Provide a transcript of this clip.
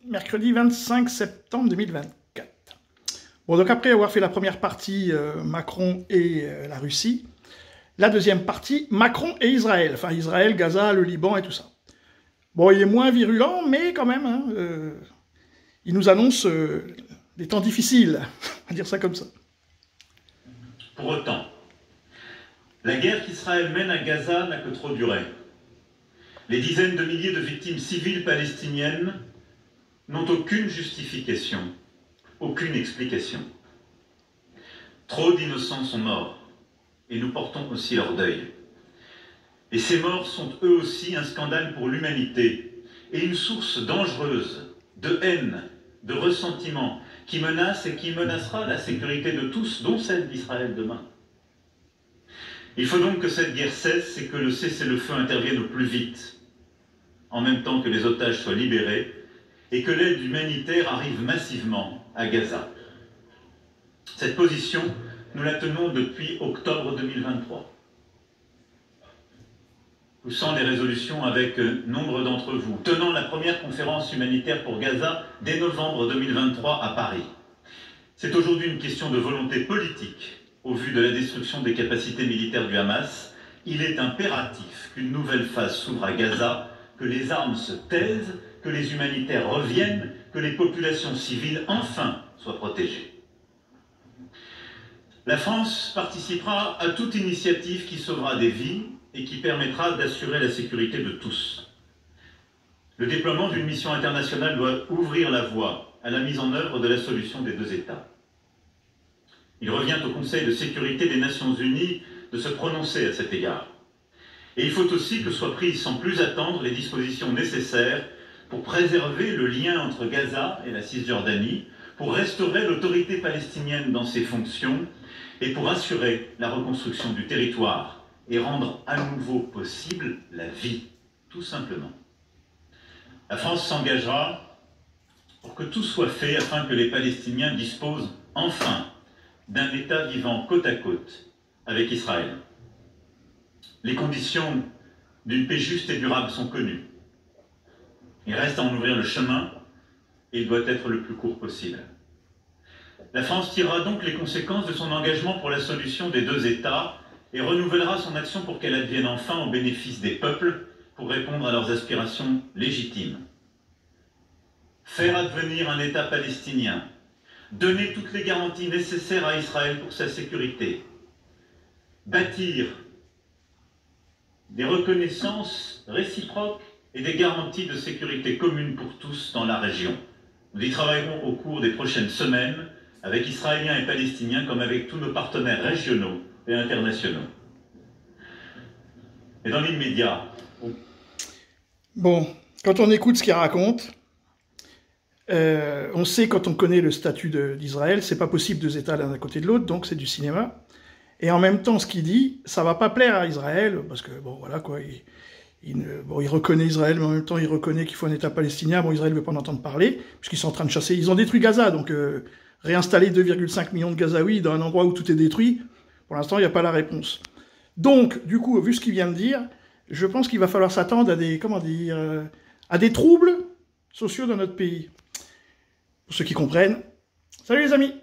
mercredi 25 septembre 2024. Bon, donc après avoir fait la première partie, Macron et la Russie, la deuxième partie, Macron et Israël. Enfin, Israël, Gaza, le Liban et tout ça. Bon, il est moins virulent, mais quand même, hein, il nous annonce des temps difficiles, on va dire ça comme ça. Pour autant, la guerre qu'Israël mène à Gaza n'a que trop duré. Les dizaines de milliers de victimes civiles palestiniennes n'ont aucune justification, aucune explication. Trop d'innocents sont morts, et nous portons aussi leur deuil. Et ces morts sont eux aussi un scandale pour l'humanité, et une source dangereuse de haine, de ressentiment, qui menace et qui menacera la sécurité de tous, dont celle d'Israël demain. Il faut donc que cette guerre cesse et que le cessez-le-feu intervienne au plus vite, en même temps que les otages soient libérés et que l'aide humanitaire arrive massivement à Gaza. Cette position, nous la tenons depuis octobre 2023. Poussant des résolutions avec nombre d'entre vous, tenant la première conférence humanitaire pour Gaza dès novembre 2023 à Paris. C'est aujourd'hui une question de volonté politique. Au vu de la destruction des capacités militaires du Hamas, il est impératif qu'une nouvelle phase s'ouvre à Gaza, que les armes se taisent, que les humanitaires reviennent, que les populations civiles enfin soient protégées. La France participera à toute initiative qui sauvera des vies et qui permettra d'assurer la sécurité de tous. Le déploiement d'une mission internationale doit ouvrir la voie à la mise en œuvre de la solution des deux États. Il revient au Conseil de sécurité des Nations Unies de se prononcer à cet égard. Et il faut aussi que soient prises sans plus attendre les dispositions nécessaires pour préserver le lien entre Gaza et la Cisjordanie, pour restaurer l'autorité palestinienne dans ses fonctions et pour assurer la reconstruction du territoire et rendre à nouveau possible la vie, tout simplement. La France s'engagera pour que tout soit fait afin que les Palestiniens disposent enfin d'un État vivant côte à côte avec Israël. Les conditions d'une paix juste et durable sont connues. Il reste à en ouvrir le chemin et il doit être le plus court possible. La France tirera donc les conséquences de son engagement pour la solution des deux États et renouvellera son action pour qu'elle advienne enfin au bénéfice des peuples pour répondre à leurs aspirations légitimes. Faire advenir un État palestinien, donner toutes les garanties nécessaires à Israël pour sa sécurité, bâtir des reconnaissances réciproques et des garanties de sécurité communes pour tous dans la région. Nous y travaillerons au cours des prochaines semaines avec Israéliens et Palestiniens comme avec tous nos partenaires régionaux et internationaux. Et dans l'immédiat... Bon, quand on écoute ce qu'il raconte, on sait quand on connaît le statut d'Israël, c'est pas possible deux États l'un à côté de l'autre, donc c'est du cinéma. Et en même temps, ce qu'il dit, ça va pas plaire à Israël, parce que, bon, voilà, quoi, il reconnaît Israël, mais en même temps, il reconnaît qu'il faut un État palestinien. Bon, Israël ne veut pas en entendre parler, puisqu'ils sont en train de chasser. Ils ont détruit Gaza, donc réinstaller 2,5 millions de Gazaouis dans un endroit où tout est détruit, pour l'instant, il n'y a pas la réponse. Donc, du coup, vu ce qu'il vient de dire, je pense qu'il va falloir s'attendre à des, comment dire, à des troubles sociaux dans notre pays. Pour ceux qui comprennent. Salut les amis!